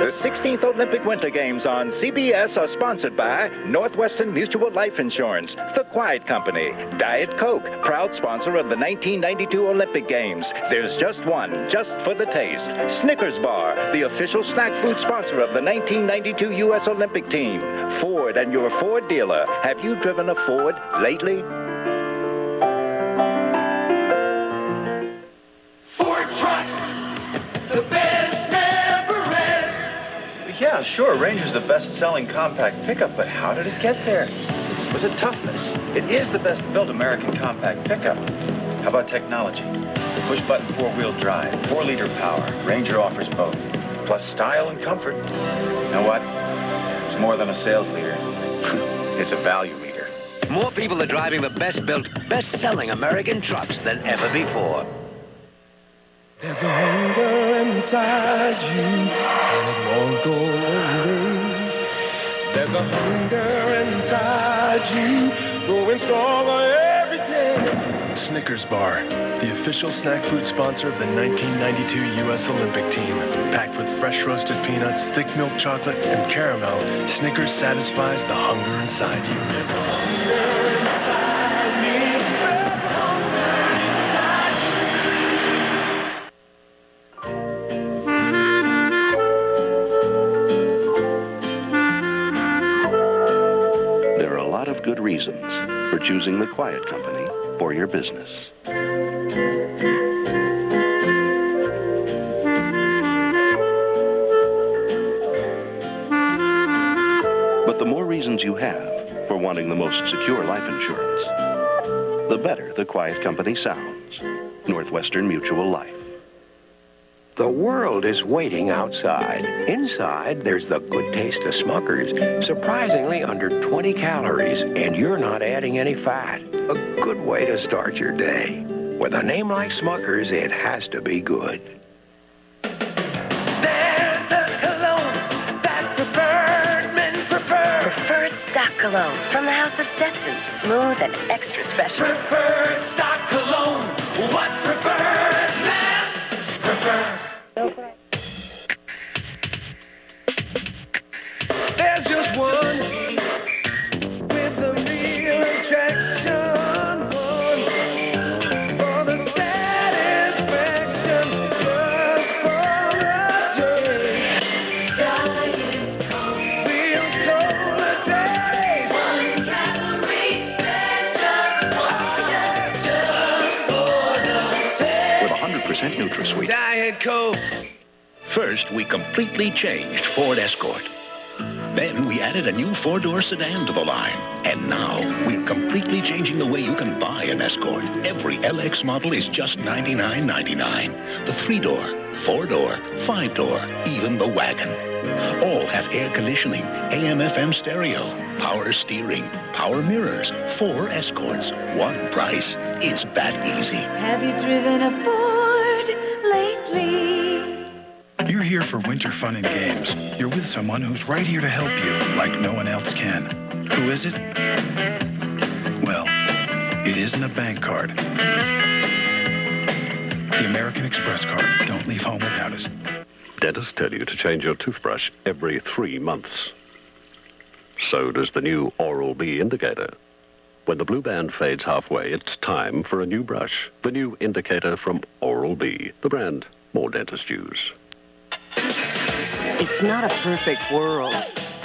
The 16th Olympic Winter Games on CBS are sponsored by Northwestern Mutual Life Insurance, The Quiet Company, Diet Coke, proud sponsor of the 1992 Olympic Games. There's just one, just for the taste. Snickers Bar, the official snack food sponsor of the 1992 U.S. Olympic team. Ford and your Ford dealer. Have you driven a Ford lately? Ford trucks, the best never rest. Yeah, sure, Ranger's the best-selling compact pickup, but how did it get there? Was it toughness? It is the best-built American compact pickup. How about technology? Push-button four-wheel drive, 4-liter power. Ranger offers both, plus style and comfort. You know what? It's more than a sales leader. It's a value leader. More people are driving the best-built, best-selling American trucks than ever before. There's a hunger inside you, and it won't go away. There's a hunger inside you, growing stronger every day. Snickers Bar, the official snack food sponsor of the 1992 U.S. Olympic team. Packed with fresh roasted peanuts, thick milk chocolate, and caramel, Snickers satisfies the hunger inside you. There's a hunger inside me. There's a hunger inside you. There are a lot of good reasons for choosing the Quiet Company for your business. But the more reasons you have for wanting the most secure life insurance, the better the Quiet Company sounds. Northwestern Mutual Life. The world is waiting outside. Inside, there's the good taste of Smucker's. Surprisingly under 20 calories, and you're not adding any fat. A good way to start your day. With a name like Smucker's, it has to be good. There's a cologne that preferred men prefer. Preferred stock cologne from the House of Stetson. Smooth and extra special. Preferred stock cologne. What preferred men prefer. There's just one with the real attraction, one for the satisfaction, just for the taste. Diet Coke. Real cola taste. 1 calorie says just for the taste. With 100% NutraSweet. Diet Coke. First, we completely changed Ford Escort. Then we added a new 4-door sedan to the line. And now we're completely changing the way you can buy an Escort. Every LX model is just $99.99. The 3-door, 4-door, 5-door, even the wagon. All have air conditioning, AM/FM stereo, power steering, power mirrors, 4 Escorts, 1 price. It's that easy. Have you driven a Ford lately? You're here for winter fun and games. You're with someone who's right here to help you, like no one else can. Who is it? Well, it isn't a bank card. The American Express card. Don't leave home without it. Dentists tell you to change your toothbrush every 3 months. So does the new Oral-B indicator. When the blue band fades halfway, it's time for a new brush. The new indicator from Oral-B, the brand more dentists use. It's not a perfect world.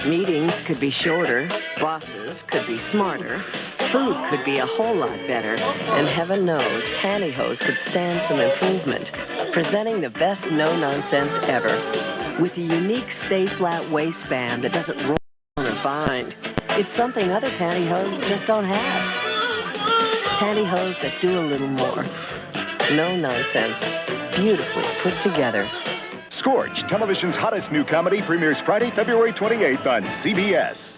Meetings could be shorter, bosses could be smarter, food could be a whole lot better, and heaven knows pantyhose could stand some improvement. Presenting the best no-nonsense ever, with a unique stay-flat waistband that doesn't roll or bind. It's something other pantyhose just don't have. Pantyhose that do a little more. No nonsense. Beautifully put together. Scorch, television's hottest new comedy, premieres Friday, February 28th on CBS.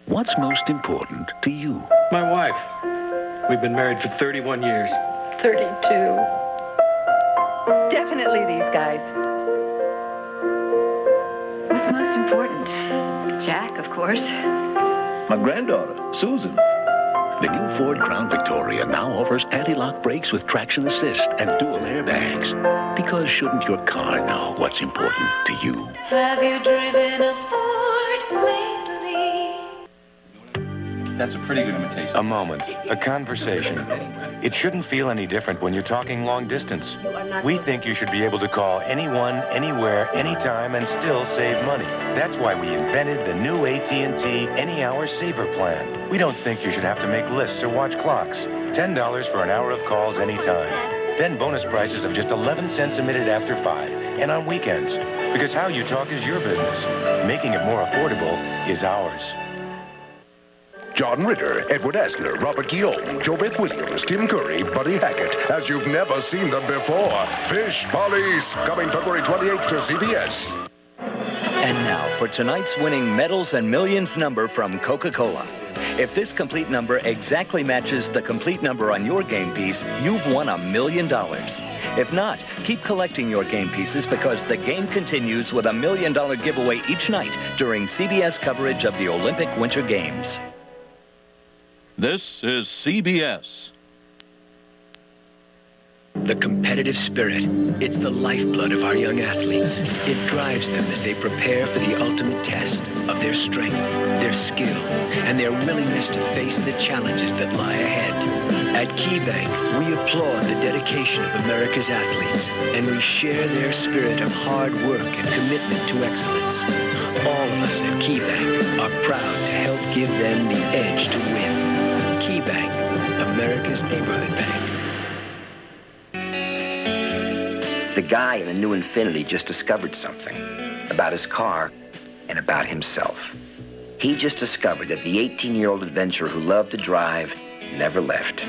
What's most important to you? My wife. We've been married for 31 years. 32. Definitely these guys. What's most important? Jack, of course. My granddaughter, Susan. The new Ford Crown Victoria now offers anti-lock brakes with traction assist and dual airbags. Because shouldn't your car know what's important to you? Have you driven a Ford lately? That's a pretty good imitation. A moment, a conversation. It shouldn't feel any different when you're talking long distance. We think you should be able to call anyone, anywhere, anytime, and still save money. That's why we invented the new AT&T Any Hour Saver Plan. We don't think you should have to make lists or watch clocks. $10 for an hour of calls anytime. Then bonus prices of just 11 cents a minute after 5, and on weekends. Because how you talk is your business. Making it more affordable is ours. John Ritter, Edward Asner, Robert Guillaume, JoBeth Williams, Tim Curry, Buddy Hackett, as you've never seen them before. Fish Police, coming February 28th to CBS. And now for tonight's winning Medals and Millions number from Coca-Cola. If this complete number exactly matches the complete number on your game piece, you've won $1 million. If not, keep collecting your game pieces because the game continues with $1 million giveaway each night during CBS coverage of the Olympic Winter Games. This is CBS. The competitive spirit. It's the lifeblood of our young athletes. It drives them as they prepare for the ultimate test of their strength, their skill, and their willingness to face the challenges that lie ahead. At KeyBank, we applaud the dedication of America's athletes, and we share their spirit of hard work and commitment to excellence. All of us at KeyBank are proud to help give them the edge to win. KeyBank, America's neighborhood bank. The guy in the new Infiniti just discovered something about his car and about himself. He just discovered that the 18-year-old adventurer who loved to drive never left.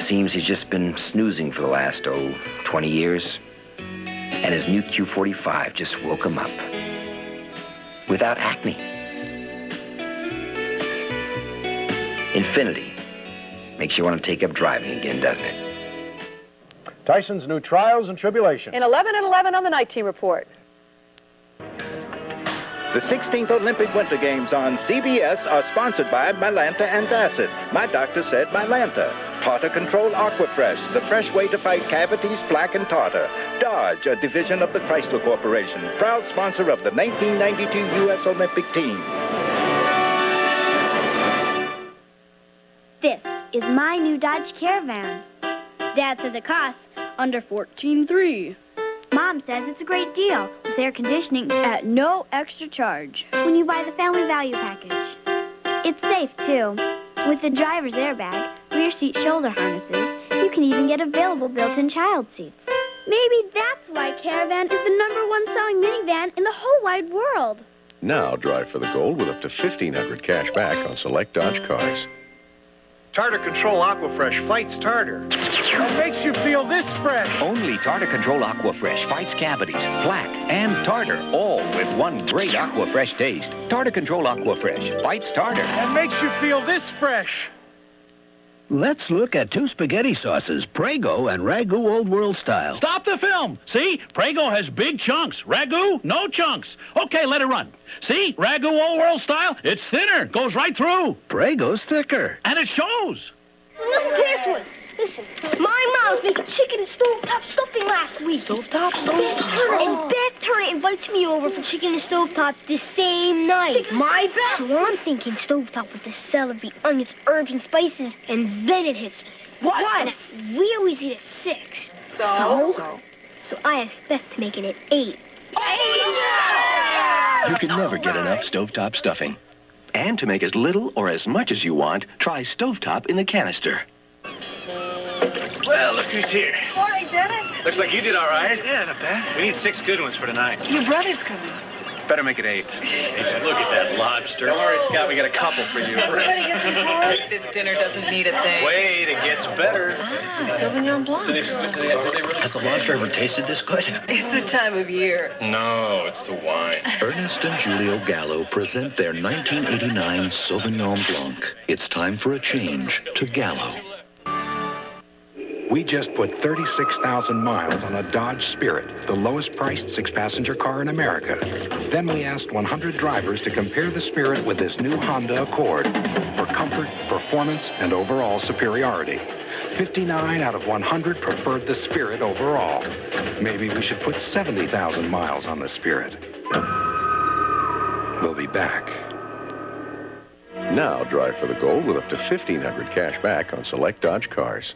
Seems he's just been snoozing for the last, 20 years. And his new Q45 just woke him up. Without acne. Infiniti makes you want to take up driving again, doesn't it? Tyson's new trials and tribulations. In 11 and 11 on the Night Team Report. The 16th Olympic Winter Games on CBS are sponsored by Mylanta Antacid. My doctor said Mylanta. Tartar Control Aquafresh, the fresh way to fight cavities, plaque, and tartar. Dodge, a division of the Chrysler Corporation, proud sponsor of the 1992 U.S. Olympic team. This is my new Dodge Caravan. Dad says it costs under $14,300. Mom says it's a great deal with air conditioning at no extra charge when you buy the Family Value Package. It's safe, too. With the driver's airbag, rear seat shoulder harnesses, you can even get available built-in child seats. Maybe that's why Caravan is the #1 selling minivan in the whole wide world. Now drive for the gold with up to $1,500 cash back on select Dodge cars. Tartar Control Aquafresh fights tartar. What makes you feel this fresh? Only Tartar Control Aquafresh fights cavities, plaque, and tartar, all with one great Aquafresh taste. Tartar Control Aquafresh fights tartar. What makes you feel this fresh? Let's look at two spaghetti sauces, Prego and Ragu Old World Style. Stop the film. See? Prego has big chunks. Ragu, no chunks. Okay, let it run. See? Ragu Old World Style, it's thinner. Goes right through. Prego's thicker. And it shows. Listen to this one. Listen, my mom was making chicken and stovetop stuffing last week. Stovetop? And Beth Turner invites me over for chicken and stovetop the same night. My Beth? So I'm thinking stovetop with the celery, onions, herbs, and spices, and then it hits me. What? And we always eat at 6. So I asked Beth to make it at 8. You can never get enough stovetop stuffing. And to make as little or as much as you want, try stovetop in the canister. Well, look who's here. Morning, Dennis. Looks like you did all right. Yeah, not bad. We need 6 good ones for tonight. Your brother's coming. Better make it 8. Hey, look at that lobster. Don't worry, Scott, we got a couple for you. Everybody gets some more. This dinner doesn't need a thing. Wait, it gets better. Sauvignon Blanc. Has the lobster ever tasted this good? It's the time of year. No, it's the wine. Ernest and Julio Gallo present their 1989 Sauvignon Blanc. It's time for a change to Gallo. We just put 36,000 miles on a Dodge Spirit, the lowest priced 6-passenger car in America. Then we asked 100 drivers to compare the Spirit with this new Honda Accord for comfort, performance, and overall superiority. 59 out of 100 preferred the Spirit overall. Maybe we should put 70,000 miles on the Spirit. We'll be back. Now drive for the gold with up to $1,500 cash back on select Dodge cars.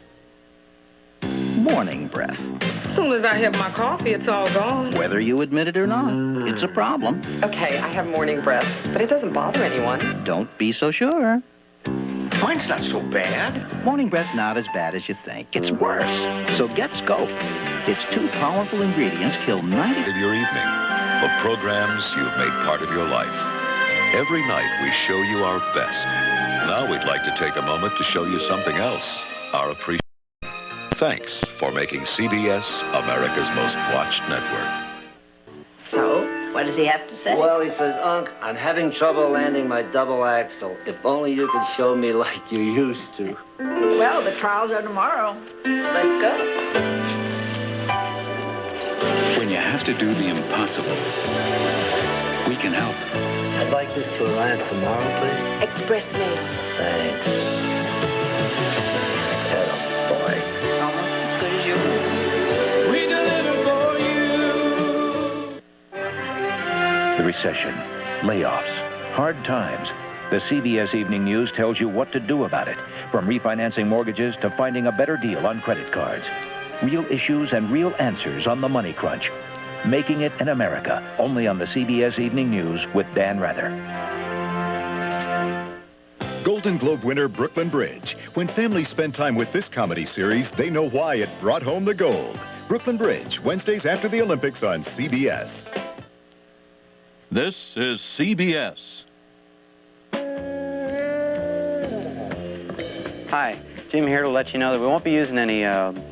Morning breath. As soon as I have my coffee, it's all gone. Whether you admit it or not, it's a problem. Okay, I have morning breath, but it doesn't bother anyone. Don't be so sure. Mine's not so bad. Morning breath's not as bad as you think. It's worse. So get Scope. Its 2 powerful ingredients kill 90 of your evening. The programs you've made part of your life. Every night we show you our best. Now we'd like to take a moment to show you something else. Our appreciation. Thanks for making CBS America's most watched network. So, what does he have to say? Well, he says, Unc, I'm having trouble landing my double axle. If only you could show me like you used to. Well, the trials are tomorrow. Let's go. When you have to do the impossible, we can help. I'd like this to arrive tomorrow, please. Express mail. Thanks. Boy. Almost as good as yours. We deliver for you. The recession, layoffs, hard times. The CBS Evening News tells you what to do about it, from refinancing mortgages to finding a better deal on credit cards. Real issues and real answers on the money crunch. Making It in America, only on the CBS Evening News with Dan Rather. Golden Globe winner Brooklyn Bridge. When families spend time with this comedy series, they know why it brought home the gold. Brooklyn Bridge, Wednesdays after the Olympics on CBS. This is CBS. Hi, Jim here to let you know that we won't be using any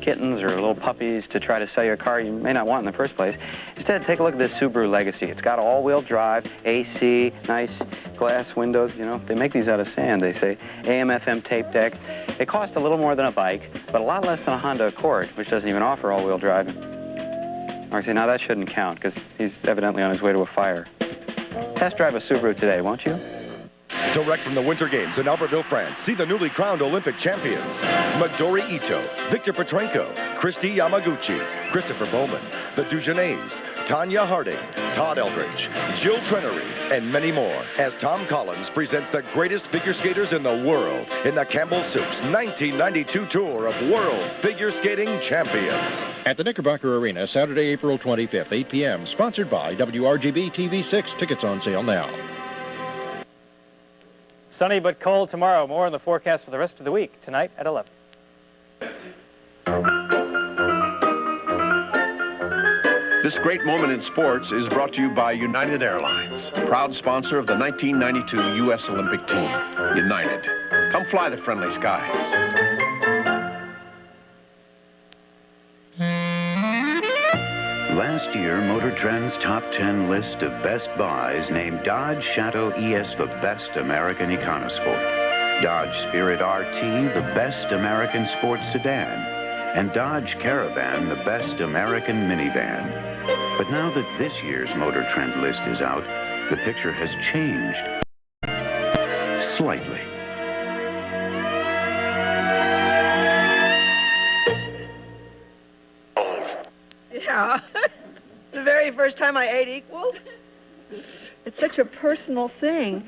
kittens or little puppies to try to sell you a car you may not want in the first place. Instead, take a look at this Subaru Legacy. It's got all-wheel drive, AC, nice glass windows. You know, they make these out of sand, they say. AM/FM tape deck. It costs a little more than a bike, but a lot less than a Honda Accord, which doesn't even offer all-wheel drive. Or see, now that shouldn't count, because he's evidently on his way to a fire. Test drive a Subaru today, won't you? Direct from the Winter Games in Albertville, France, see the newly crowned Olympic champions. Midori Ito, Victor Petrenko, Christy Yamaguchi, Christopher Bowman, the Dujanets, Tanya Harding, Todd Eldridge, Jill Trenery, and many more, as Tom Collins presents the greatest figure skaters in the world in the Campbell Soups 1992 tour of World Figure Skating Champions. At the Knickerbocker Arena, Saturday, April 25th, 8 p.m., sponsored by WRGB TV6. Tickets on sale now. Sunny but cold tomorrow. More on the forecast for the rest of the week, tonight at 11. This great moment in sports is brought to you by United Airlines, proud sponsor of the 1992 U.S. Olympic team. United. Come fly the friendly skies. Last year, Motor Trend's top 10 list of best buys named Dodge Shadow ES the best American econosport, Dodge Spirit RT the best American sports sedan, and Dodge Caravan the best American minivan. But now that this year's Motor Trend list is out, the picture has changed. Slightly. Yeah. The very first time I ate equal. It's such a personal thing.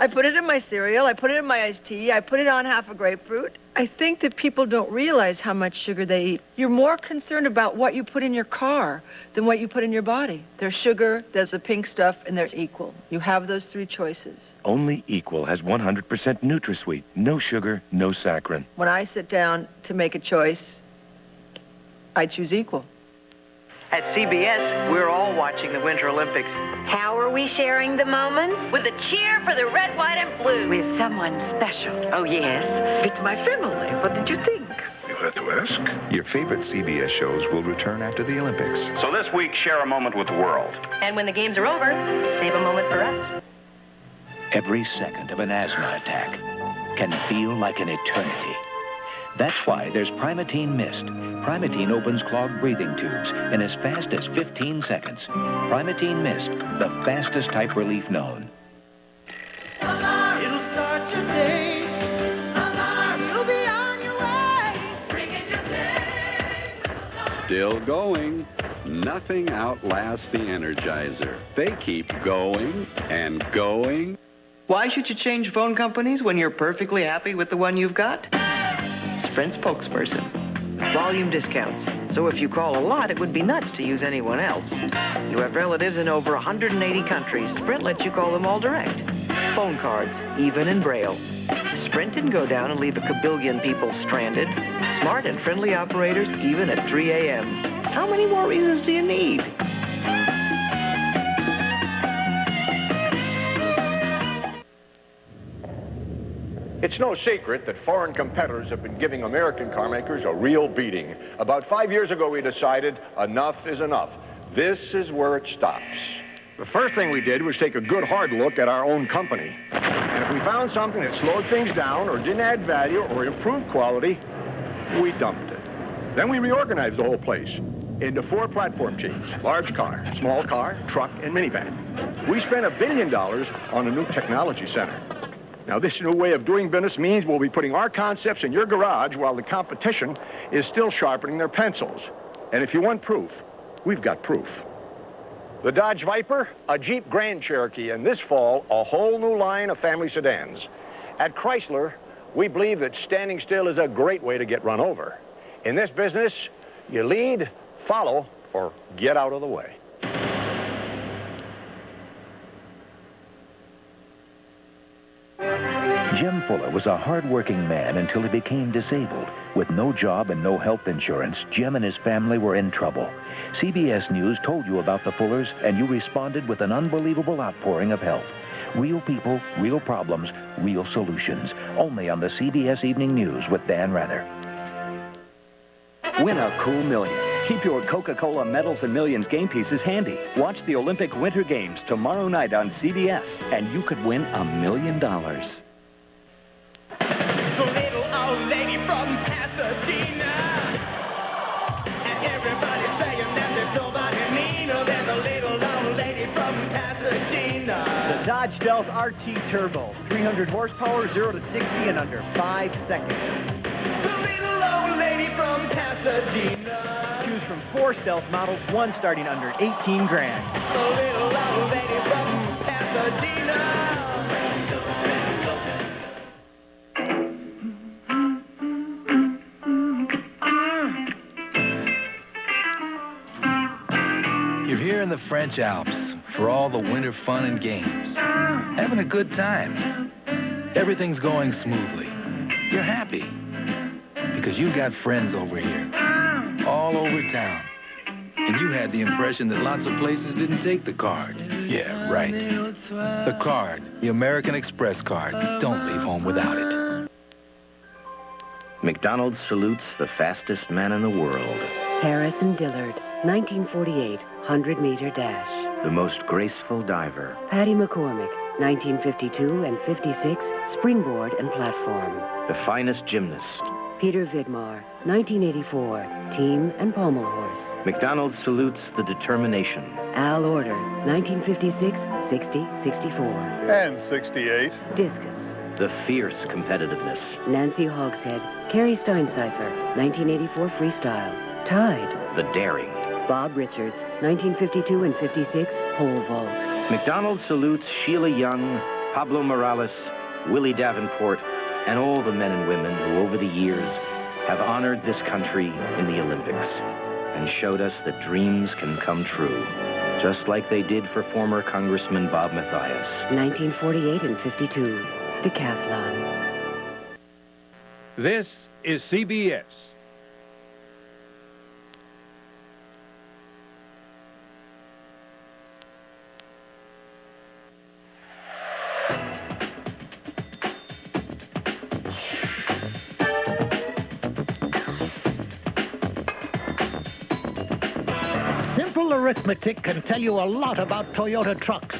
I put it in my cereal, I put it in my iced tea, I put it on half a grapefruit. I think that people don't realize how much sugar they eat. You're more concerned about what you put in your car than what you put in your body. There's sugar, there's the pink stuff, and there's Equal. You have those 3 choices. Only Equal has 100% NutraSweet. No sugar, no saccharin. When I sit down to make a choice, I choose Equal. At CBS, we're all watching the Winter Olympics. How are we sharing the moments? With a cheer for the red, white, and blue. With someone special. Oh, yes. It's my family. What did you think? You have to ask. Your favorite CBS shows will return after the Olympics. So this week, share a moment with the world. And when the games are over, save a moment for us. Every second of an asthma attack can feel like an eternity. That's why there's Primatene Mist. Primatene opens clogged breathing tubes in as fast as 15 seconds. Primatene Mist, the fastest type relief known. It'll start your day. You'll be on your way. Bringing your day. Still going. Nothing outlasts the Energizer. They keep going and going. Why should you change phone companies when you're perfectly happy with the one you've got? Sprint spokesperson. Volume discounts. So if you call a lot, it would be nuts to use anyone else. You have relatives in over 180 countries. Sprint lets you call them all direct. Phone cards, even in Braille. Sprint didn't go down and leave a kabillion people stranded. Smart and friendly operators, even at 3 a.m. How many more reasons do you need? It's no secret that foreign competitors have been giving American car makers a real beating. About 5 years ago, we decided enough is enough. This is where it stops. The first thing we did was take a good hard look at our own company. And if we found something that slowed things down or didn't add value or improved quality, we dumped it. Then we reorganized the whole place into 4 platform teams: large car, small car, truck, and minivan. We spent $1 billion on a new technology center. Now, this new way of doing business means we'll be putting our concepts in your garage while the competition is still sharpening their pencils. And if you want proof, we've got proof. The Dodge Viper, a Jeep Grand Cherokee, and this fall, a whole new line of family sedans. At Chrysler, we believe that standing still is a great way to get run over. In this business, you lead, follow, or get out of the way. Jim Fuller was a hard-working man until he became disabled. With no job and no health insurance, Jim and his family were in trouble. CBS News told you about the Fullers, and you responded with an unbelievable outpouring of help. Real people, real problems, real solutions. Only on the CBS Evening News with Dan Rather. Win a cool million. Keep your Coca-Cola Medals and Millions game pieces handy. Watch the Olympic Winter Games tomorrow night on CBS, and you could win $1 million. The little old lady from Pasadena. And everybody's saying that there's nobody meaner than the little old lady from Pasadena. The Dodge Stealth RT Turbo. 300 horsepower, 0 to 60 in under 5 seconds. The little old lady from Pasadena. Choose from 4 Stealth models, one starting under 18 grand. The little old lady from Pasadena. You're here in the French Alps for all the winter fun and games. Having a good time. Everything's going smoothly. You're happy. Because you've got friends over here. All over town. And you had the impression that lots of places didn't take the card. Yeah, right. The card, the American Express card. Don't leave home without it. McDonald's salutes the fastest man in the world. Harrison Dillard, 1948, 100-meter dash. The most graceful diver. Patty McCormick, 1952 and 56, springboard and platform. The finest gymnast. Peter Vidmar, 1984, team and pommel horse. McDonald's salutes the determination. Al Order, 1956, 60, 64. And 68. Discus. The fierce competitiveness. Nancy Hogshead, Carrie Steincypher, 1984 freestyle. Tide. The daring. Bob Richards, 1952 and 56, pole vault. McDonald's salutes Sheila Young, Pablo Morales, Willie Davenport, and all the men and women who over the years have honored this country in the Olympics and showed us that dreams can come true, just like they did for former Congressman Bob Mathias. 1948 and 52, decathlon. This is CBS. Simple arithmetic can tell you a lot about Toyota trucks.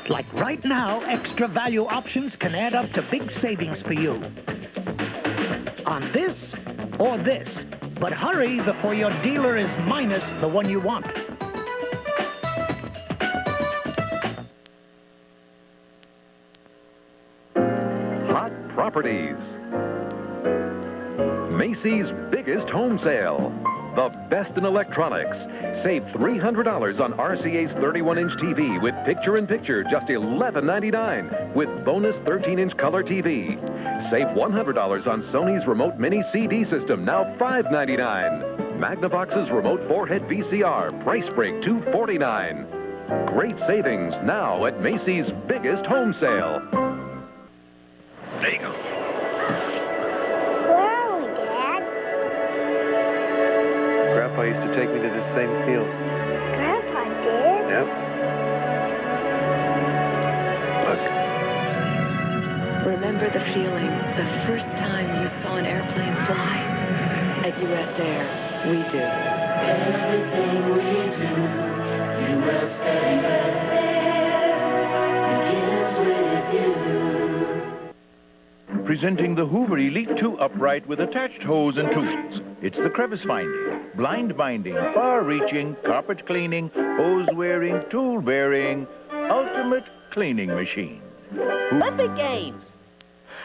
Like right now, extra value options can add up to big savings for you. on this or this. But hurry before your dealer is minus the one you want. Hot Properties. Macy's biggest home sale. The best in electronics. Save $300 on RCA's 31-inch TV with picture-in-picture, just $11.99, with bonus 13-inch color TV. Save $100 on Sony's remote mini CD system, now $5.99. Magnavox's remote forehead VCR, price break $249. Great savings now at Macy's biggest home sale. There you go. Where are we, Dad? Grandpa used to take me to this same field. Grandpa did? Yep. Look. Remember the feeling the first time you saw an airplane fly? At U.S. Air, we do. Everything we do, USA begins with you. Presenting the Hoover Elite 2 upright with attached hose and tools. It's the crevice finding, blind binding, far-reaching, carpet cleaning, hose-wearing, tool-bearing, ultimate cleaning machine. Olympic Games.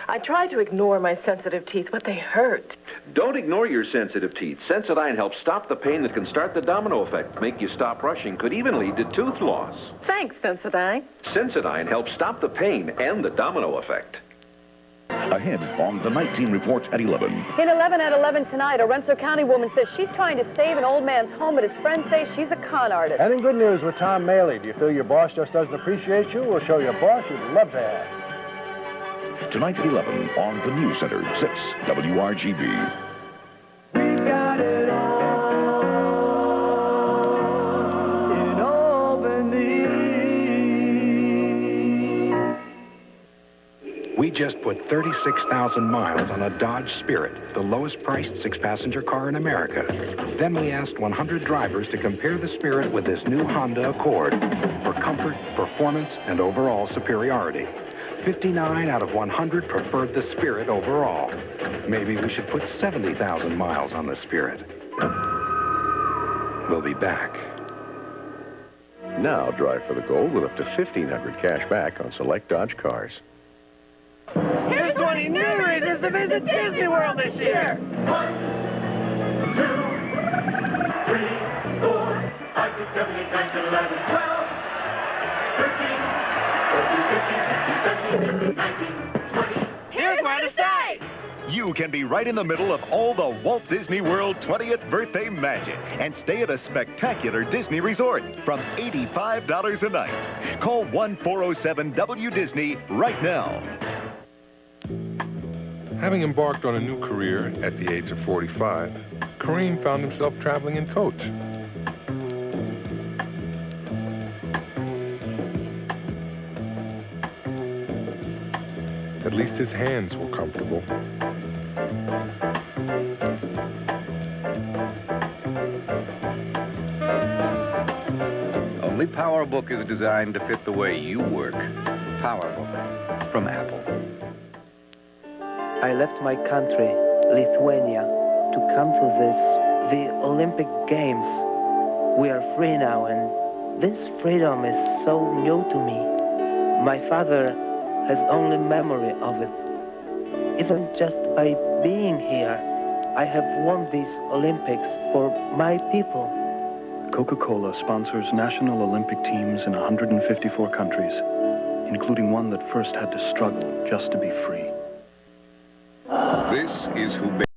I try to ignore my sensitive teeth, but they hurt. Don't ignore your sensitive teeth. Sensodyne helps stop the pain that can start the domino effect, make you stop brushing, could even lead to tooth loss. Thanks, Sensodyne. Sensodyne helps stop the pain and the domino effect. Ahead on the night team reports at 11. In 11 at 11 tonight, a Rensselaer County woman says she's trying to save an old man's home, but his friends say she's a con artist. And in good news with Tom Maley, do you feel your boss just doesn't appreciate you? We'll show you a boss you'd love to have. Tonight at 11 on the News Center, 6 WRGB. We got it all in Albany. We just put 36,000 miles on a Dodge Spirit, the lowest-priced six-passenger car in America. Then we asked 100 drivers to compare the Spirit with this new Honda Accord for comfort, performance, and overall superiority. 59 out of 100 preferred the Spirit overall. Maybe we should put 70,000 miles on the Spirit. We'll be back. Now drive for the gold with up to $1,500 cash back on select Dodge cars. Here's 20 new reasons to visit Disney World this year. 1, 2, 3, 4, 5, 6, 7, 8, 9, 10, 11, 12, 13, 14, 15, 16, 17, 18, 19, 20. Here's where to stay. You can be right in the middle of all the Walt Disney World 20th birthday magic and stay at a spectacular Disney resort from $85 a night. Call 1-407-WDisney right now. Having embarked on a new career at the age of 45, Kareem found himself traveling in coach. At least his hands were comfortable. Only PowerBook is designed to fit the way you work. PowerBook from Apple. I left my country, Lithuania, to come to the Olympic Games. We are free now, and this freedom is so new to me. My father has only memory of it. Even just by being here, I have won these Olympics for my people. Coca-Cola sponsors national Olympic teams in 154 countries, including one that first had to struggle just to be free. This is who is.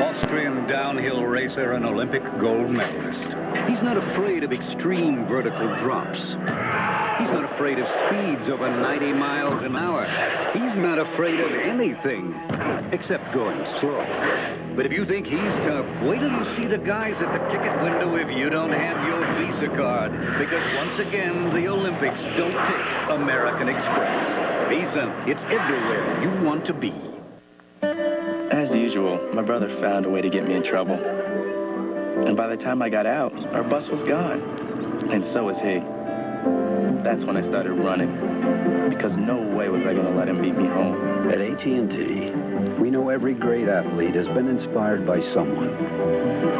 Austrian downhill racer and Olympic gold medalist. He's not afraid of extreme vertical drops. He's not afraid of speeds over 90 miles an hour. He's not afraid of anything except going slow. But if you think he's tough, wait till you see the guys at the ticket window if you don't have your Visa card. Because once again, the Olympics don't take American Express. Visa, it's everywhere you want to be. As usual, my brother found a way to get me in trouble. And by the time I got out, our bus was gone. And so was he. That's when I started running. Because no way was I going to let him beat me home. At AT&T, we know every great athlete has been inspired by someone.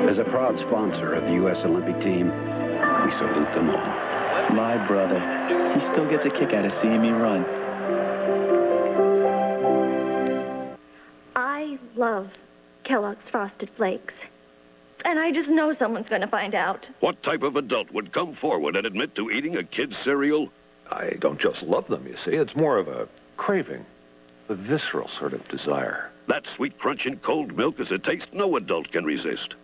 As a proud sponsor of the U.S. Olympic team, we salute them all. My brother, he still gets a kick out of seeing me run. I love Kellogg's Frosted Flakes. And I just know someone's going to find out. What type of adult would come forward and admit to eating a kid's cereal? I don't just love them, you see. It's more of a craving, a visceral sort of desire. That sweet crunch in cold milk is a taste no adult can resist.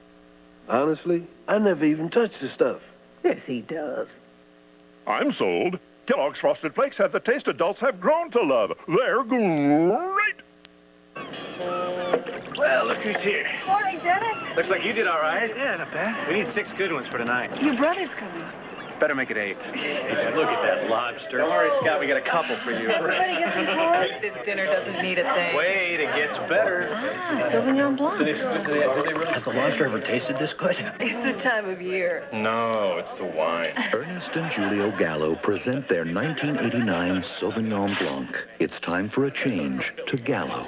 Honestly, I never even touched the stuff. Yes, he does. I'm sold. Kellogg's Frosted Flakes have the taste adults have grown to love. They're great. Well, look who's here. Morning, Dennis. Looks like you did all right. Yeah, not bad. We need 6 good ones for tonight. Your brother's coming. Better make it 8. Hey, look at that lobster. Don't worry, Scott. We got a couple for you. Everybody get some course? This dinner doesn't need a thing. Wait, it gets better. Sauvignon Blanc. Do they really... Has the lobster ever tasted this good? It's the time of year. No, it's the wine. Ernest and Julio Gallo present their 1989 Sauvignon Blanc. It's time for a change to Gallo.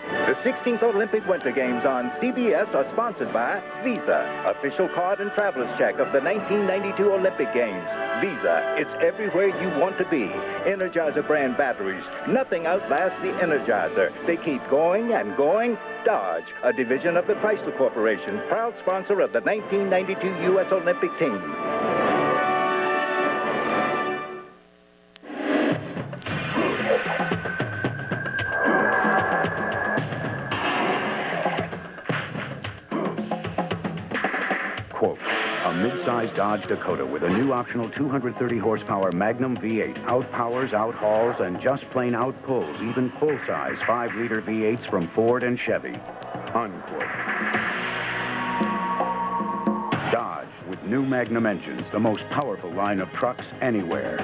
The 16th Olympic Winter Games on CBS are sponsored by Visa, official card and traveler's check of the 1992 Olympic Games. Visa, it's everywhere you want to be. Energizer brand batteries. Nothing outlasts the Energizer. They keep going and going. Dodge, a division of the Chrysler Corporation, proud sponsor of the 1992 U.S. Olympic team. Quote, a mid-size Dodge Dakota with a new optional 230 horsepower Magnum V8 outpowers, outhauls, and just plain outpulls even full-size 5-liter V8s from Ford and Chevy. Unquote. Dodge with new Magnum engines, the most powerful line of trucks anywhere.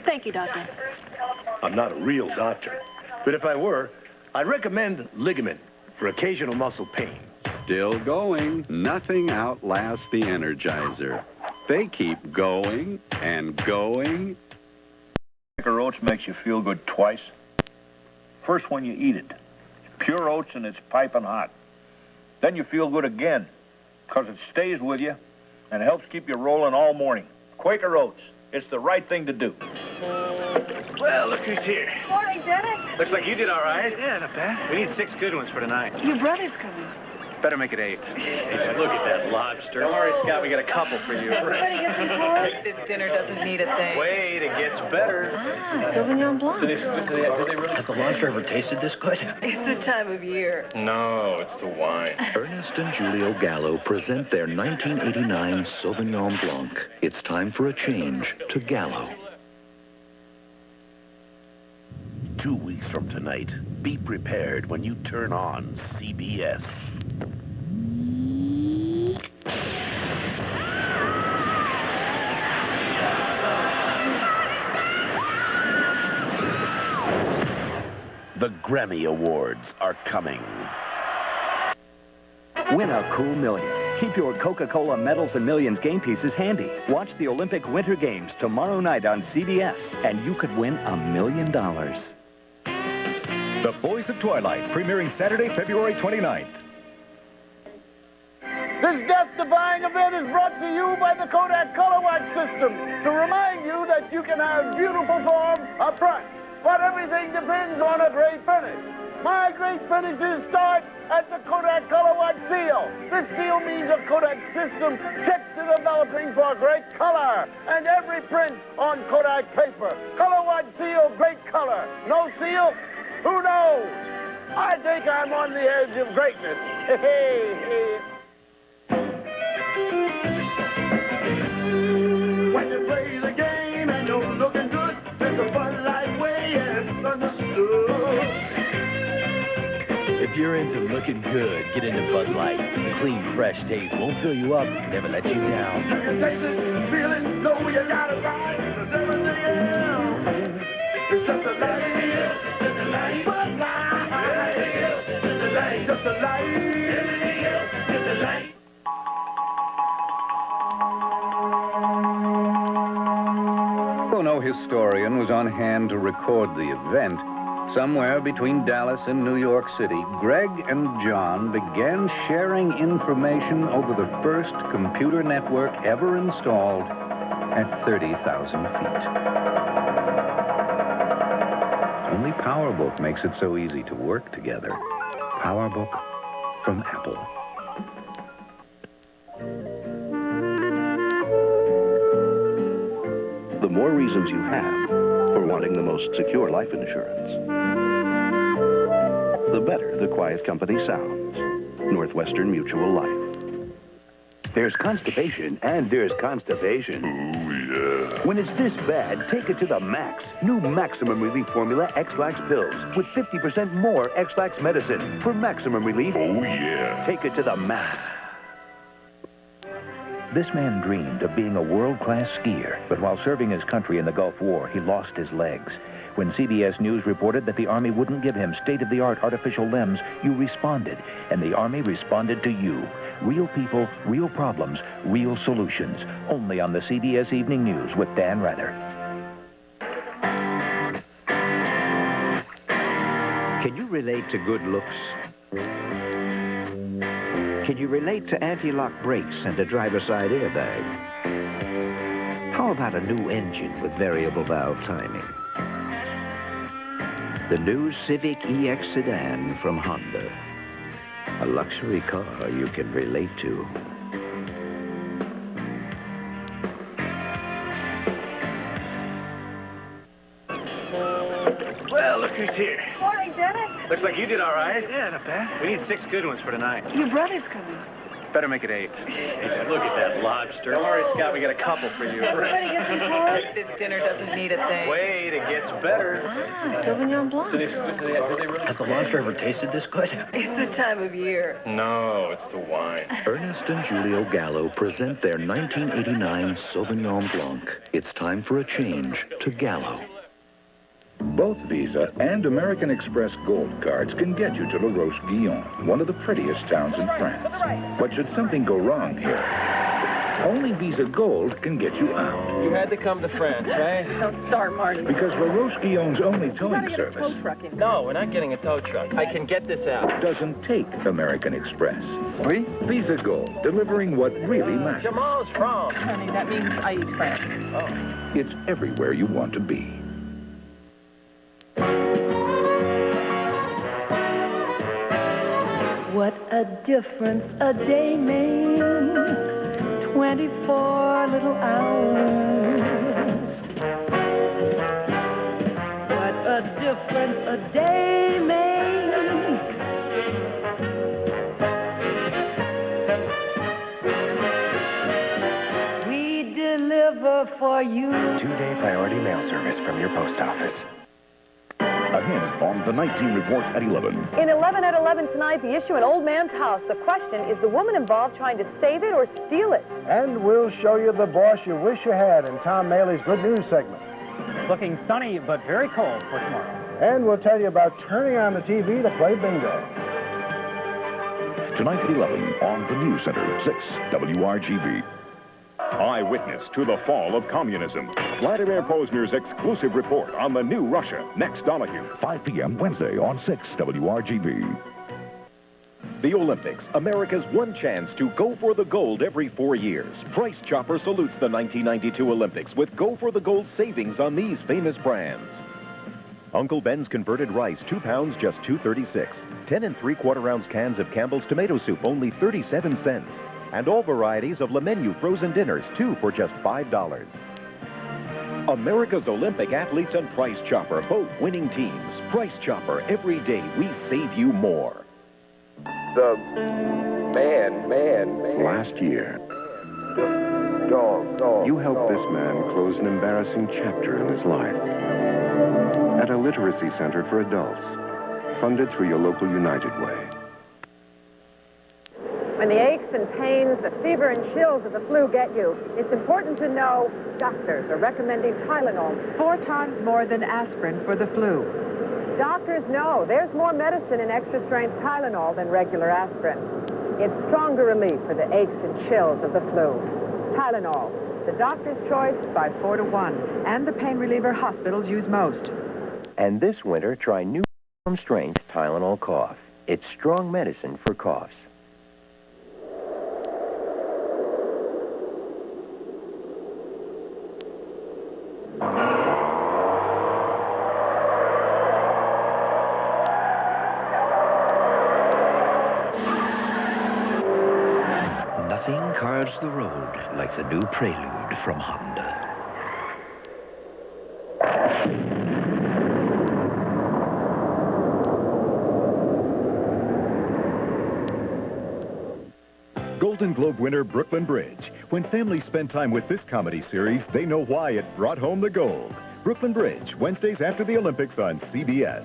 Thank you, Doctor. I'm not a real doctor, but if I were, I'd recommend ligament for occasional muscle pain. Still going. Nothing outlasts the Energizer. They keep going and going. Quaker oats makes you feel good twice. First when you eat it. Pure oats and it's piping hot. Then you feel good again, because it stays with you and it helps keep you rolling all morning. Quaker oats. It's the right thing to do. Well, look who's here. Morning, Dennis. Looks like you did all right. Yeah, not bad. We need 6 good ones for tonight. Your brother's coming. Better make it 8. Hey, look at that lobster. Don't worry, Scott. We got a couple for you. Everybody get some course? This dinner doesn't need a thing. Wait, it gets better. Sauvignon Blanc. Do they really... Has the lobster ever tasted this good? It's the time of year. No, it's the wine. Ernest and Julio Gallo present their 1989 Sauvignon Blanc. It's time for a change to Gallo. 2 weeks from tonight, be prepared when you turn on CBS. The Grammy Awards are coming. Win a cool million. Keep your Coca-Cola Medals and Millions game pieces handy. Watch the Olympic Winter Games tomorrow night on CBS, and you could win $1 million. The Boys of Twilight, premiering Saturday, February 29th. This death-defying event is brought to you by the Kodak Color Watch System to remind you that you can have beautiful form up front, but everything depends on a great finish. My great finishes start at the Kodak Color Watch seal. This seal means a Kodak system checks to developing for great color and every print on Kodak paper. Color Watch seal, great color. No seal? Who knows? I think I'm on the edge of greatness. Hey. When you play the game and you're looking good, there's a Bud Light way and it's understood. If you're into looking good, get into Bud Light. The clean, fresh taste won't fill you up, never let you down. You can taste it, feel it, know you got it right. There's everything else. It's just a light. Just a light. Bud Light. Just a light. Just a light. Everything else. Just a light. no historian was on hand to record the event, somewhere between Dallas and New York City, Greg and John began sharing information over the first computer network ever installed at 30,000 feet. Only PowerBook makes it so easy to work together. PowerBook from Apple. The more reasons you have for wanting the most secure life insurance, the better the quiet company sounds. Northwestern Mutual Life. There's constipation and there's constipation. Ooh, yeah. When it's this bad, take it to the max. New Maximum Relief Formula X-Lax pills with 50% more X-Lax medicine for maximum relief. Oh, yeah. Take it to the max. This man dreamed of being a world-class skier, but while serving his country in the Gulf War, he lost his legs. When CBS News reported that the Army wouldn't give him state-of-the-art artificial limbs, you responded, and the Army responded to you. Real people, real problems, real solutions. Only on the CBS Evening News with Dan Rather. Can you relate to good looks? Can you relate to anti-lock brakes and a driver's side airbag? How about a new engine with variable valve timing? The new Civic EX sedan from Honda. A luxury car you can relate to. Well, look who's here. Morning, Dennis. Looks like you did all right. Yeah, not bad. We need 6 good ones for tonight. Your brother's coming. Better make it 8. Hey, look at that lobster. Don't worry, Scott, we got a couple for you. Everybody get some pork. This dinner doesn't need a thing. Wait, it gets better. Ah, Sauvignon Blanc. Has the lobster ever tasted this good? It's the time of year. No, it's the wine. Ernest and Julio Gallo present their 1989 Sauvignon Blanc. It's time for a change to Gallo. Both Visa and American Express Gold cards can get you to La Roche-Guyon, one of the prettiest towns in France. But should something go wrong here, only Visa Gold can get you out. You had to come to France, right? Don't start, Marty. Because La Roche-Guyon's only towing service No, we're not getting a tow truck. I can get this out. doesn't take American Express. Oui? Visa Gold, delivering what really matters. Jamal's France. Honey, that means I eat French. Oh. It's everywhere you want to be. What a difference a day makes, 24 little hours. What a difference a day makes. We deliver for you. 2-day priority mail service from your post office. Ahead on the Night Team Report at 11. In 11 at 11 tonight, the issue in Old Man's House. The question, is the woman involved trying to save it or steal it? And we'll show you the boss you wish you had in Tom Maley's Good News segment. Looking sunny but very cold for tomorrow. And we'll tell you about turning on the TV to play bingo. Tonight at 11 on the News Center, 6 WRGB. Eyewitness to the fall of communism. Vladimir Posner's exclusive report on the new Russia. Next Donahue. 5 p.m. Wednesday on 6 WRGB. The Olympics, America's one chance to go for the gold every 4 years. Price Chopper salutes the 1992 Olympics with go for the gold savings on these famous brands. Uncle Ben's converted rice, 2 pounds, just $2.36. 10 3/4 ounce cans of Campbell's tomato soup, only 37 cents. And all varieties of Le Menu frozen dinners, 2 for just $5. America's Olympic athletes and Price Chopper, both winning teams. Price Chopper, every day we save you more. The man. Last year, Dog. you helped this man close an embarrassing chapter in his life. At a literacy center for adults, funded through your local United Way. When the aches and pains, the fever and chills of the flu get you, it's important to know doctors are recommending Tylenol 4 times more than aspirin for the flu. Doctors know there's more medicine in extra-strength Tylenol than regular aspirin. It's stronger relief for the aches and chills of the flu. Tylenol, The doctor's choice by 4 to 1, and the pain reliever hospitals use most. And this winter, try new strength Tylenol Cough. It's strong medicine for coughs. Nothing carves the road like the new Prelude from Honda. Golden Globe winner Brooklyn Bridge. When families spend time with this comedy series, they know why it brought home the gold. Brooklyn Bridge, Wednesdays after the Olympics on CBS.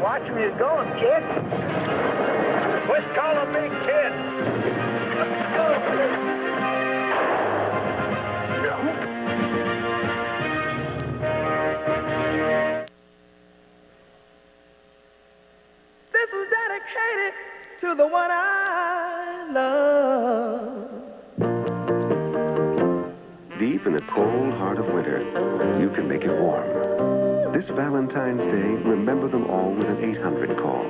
Watch where you're going, kid. Let's call a big kid. This is dedicated to the one I love. Deep in the cold heart of winter, you can make it warm. This Valentine's Day, remember them all with an 800 call.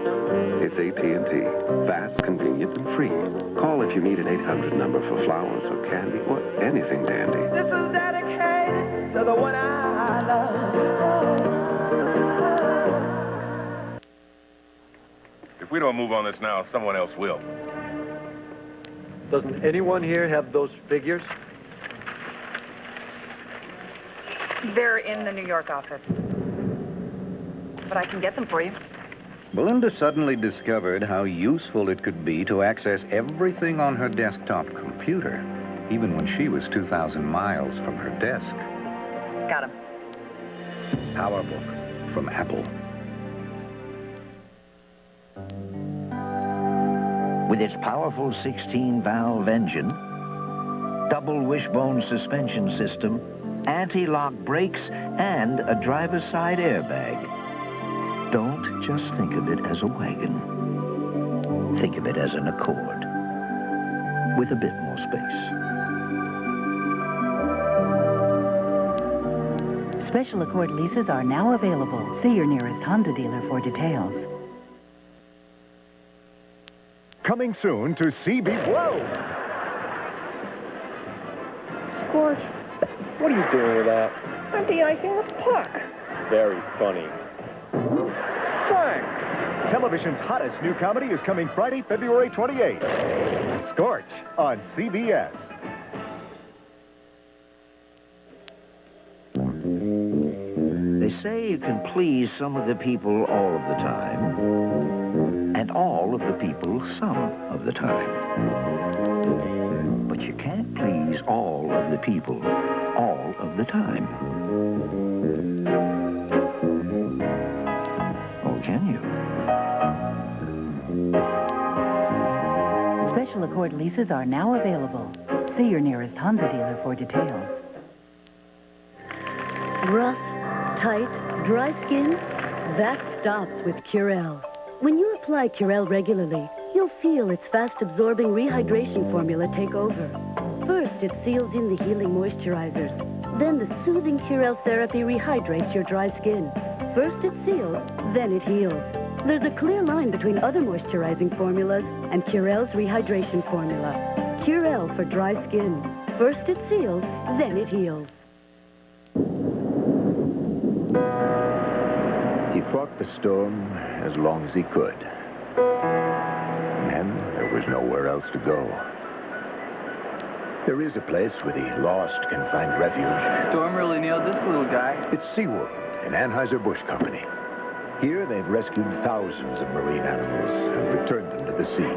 It's AT&T. Fast, convenient, and free. Call if you need an 800 number for flowers or candy or anything dandy. This is dedicated to the one I love. If we don't move on this now, someone else will. Doesn't anyone here have those figures? They're in the New York office. But I can get them for you. Belinda suddenly discovered how useful it could be to access everything on her desktop computer, even when she was 2,000 miles from her desk. Got him. PowerBook from Apple. With its powerful 16-valve engine, double wishbone suspension system, anti-lock brakes, and a driver's side airbag. Don't just think of it as a wagon. Think of it as an Accord with a bit more space. Special Accord leases are now available. See your nearest Honda dealer for details. Coming soon to CB. Whoa! Scorch, what are you doing with that? I'm de-icing the puck. Very funny. Thanks. Television's hottest new comedy is coming Friday, February 28th. Scorch on CBS. They say you can please some of the people all of the time, and all of the people some of the time. But you can't please all of the people all of the time. Or can you? Special Accord leases are now available. See your nearest Honda dealer for details. Rough, tight, dry skin? That stops with Curel. When you apply Curel regularly, you'll feel its fast-absorbing rehydration formula take over. First, it seals in the healing moisturizers. Then the soothing Curel therapy rehydrates your dry skin. First it seals, then it heals. There's a clear line between other moisturizing formulas and Curel's rehydration formula. Curel for dry skin. First it seals, then it heals. He fought the storm as long as he could. And there was nowhere else to go. There is a place where the lost can find refuge. Storm really nailed this little guy. It's SeaWorld, an Anheuser-Busch company. Here they've rescued thousands of marine animals and returned them to the sea.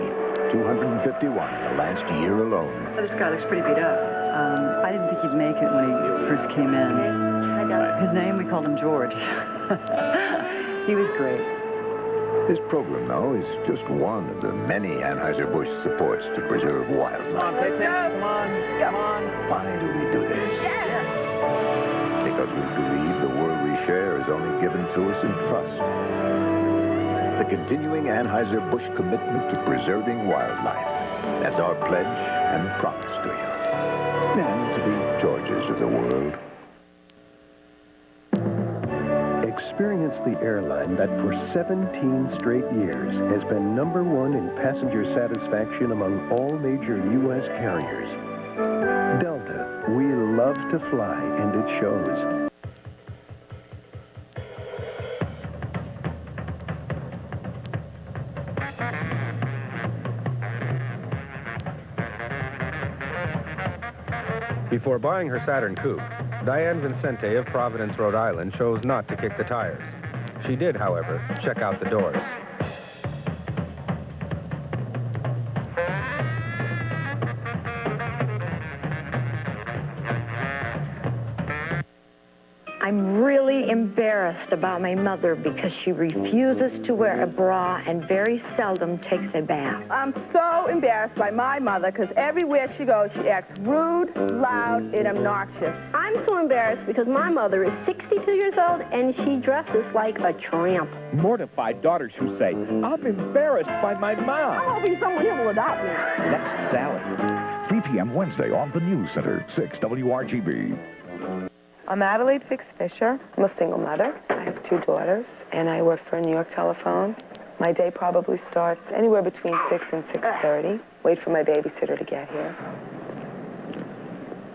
251 in the last year alone. This guy looks pretty beat up. I didn't think he'd make it when he first came in. His name, we called him George. He was great. This program, though, is just one of the many Anheuser-Busch supports to preserve wildlife. Come on, come on, come on. Why do we do this? Because we believe the world we share is only given to us in trust. the continuing Anheuser-Busch commitment to preserving wildlife. That's our pledge and promise to you. And to the Georges of the world. Experience the airline that for 17 straight years has been #1 in passenger satisfaction among all major U.S. carriers. Delta, we love to fly, and it shows. Before buying her Saturn coupe, Diane Vincente of Providence, Rhode Island chose not to kick the tires. She did, however, check out the doors. I'm really embarrassed about my mother because she refuses to wear a bra and very seldom takes a bath. I'm so embarrassed by my mother because everywhere she goes, she acts rude, loud, and obnoxious. I'm so embarrassed because my mother is 62 years old and she dresses like a tramp. Mortified daughters who say, I'm embarrassed by my mom. I'm hoping someone here will adopt me. Next Sally. 3 p.m. Wednesday on the News Center, 6 WRGB. I'm Adelaide Fix-Fisher. I'm a single mother. I have 2 daughters, and I work for a New York telephone. My day probably starts anywhere between 6 and 6:30. Wait for my babysitter to get here.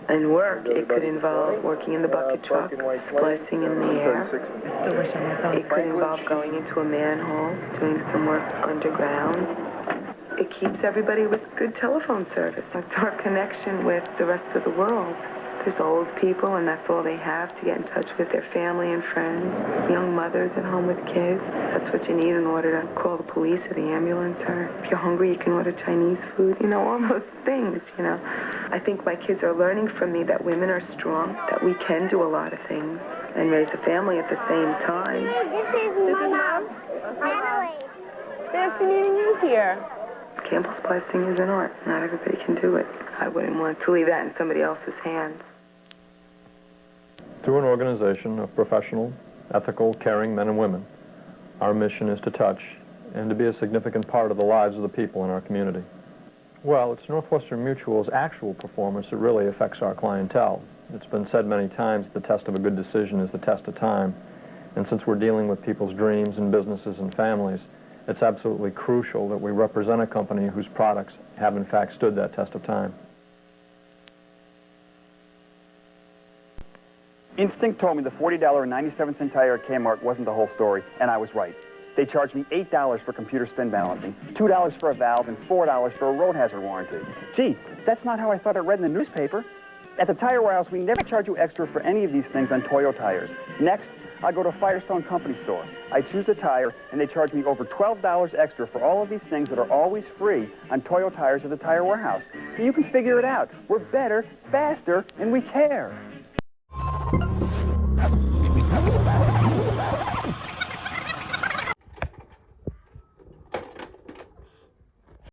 And work, it could involve working in the bucket truck, splicing in the air. I still wish I was on. It could involve going into a manhole, doing some work underground. It keeps everybody with good telephone service. It's our connection with the rest of the world. There's old people, and that's all they have to get in touch with their family and friends. Young mothers at home with kids. That's what you need in order to call the police or the ambulance. Or if you're hungry, you can order Chinese food. You know, all those things, you know. I think my kids are learning from me that women are strong, that we can do a lot of things and raise a family at the same time. This is Mom. Adelaide. Fancy meeting you here. Cable splicing is an art. Not everybody can do it. I wouldn't want to leave that in somebody else's hands. Through an organization of professional, ethical, caring men and women, our mission is to touch and to be a significant part of the lives of the people in our community. Well, it's Northwestern Mutual's actual performance that really affects our clientele. It's been said many times, the test of a good decision is the test of time. And since we're dealing with people's dreams and businesses and families, it's absolutely crucial that we represent a company whose products have in fact stood that test of time. Instinct told me the $40.97 tire at Kmart wasn't the whole story, and I was right. They charged me $8 for computer spin balancing, $2 for a valve, and $4 for a road hazard warranty. Gee, that's not how I thought it read in the newspaper. At the Tire Warehouse, we never charge you extra for any of these things on Toyo tires. Next, I go to Firestone Company store. I choose a tire, and they charge me over $12 extra for all of these things that are always free on Toyo tires at the Tire Warehouse. So you can figure it out. We're better, faster, and we care.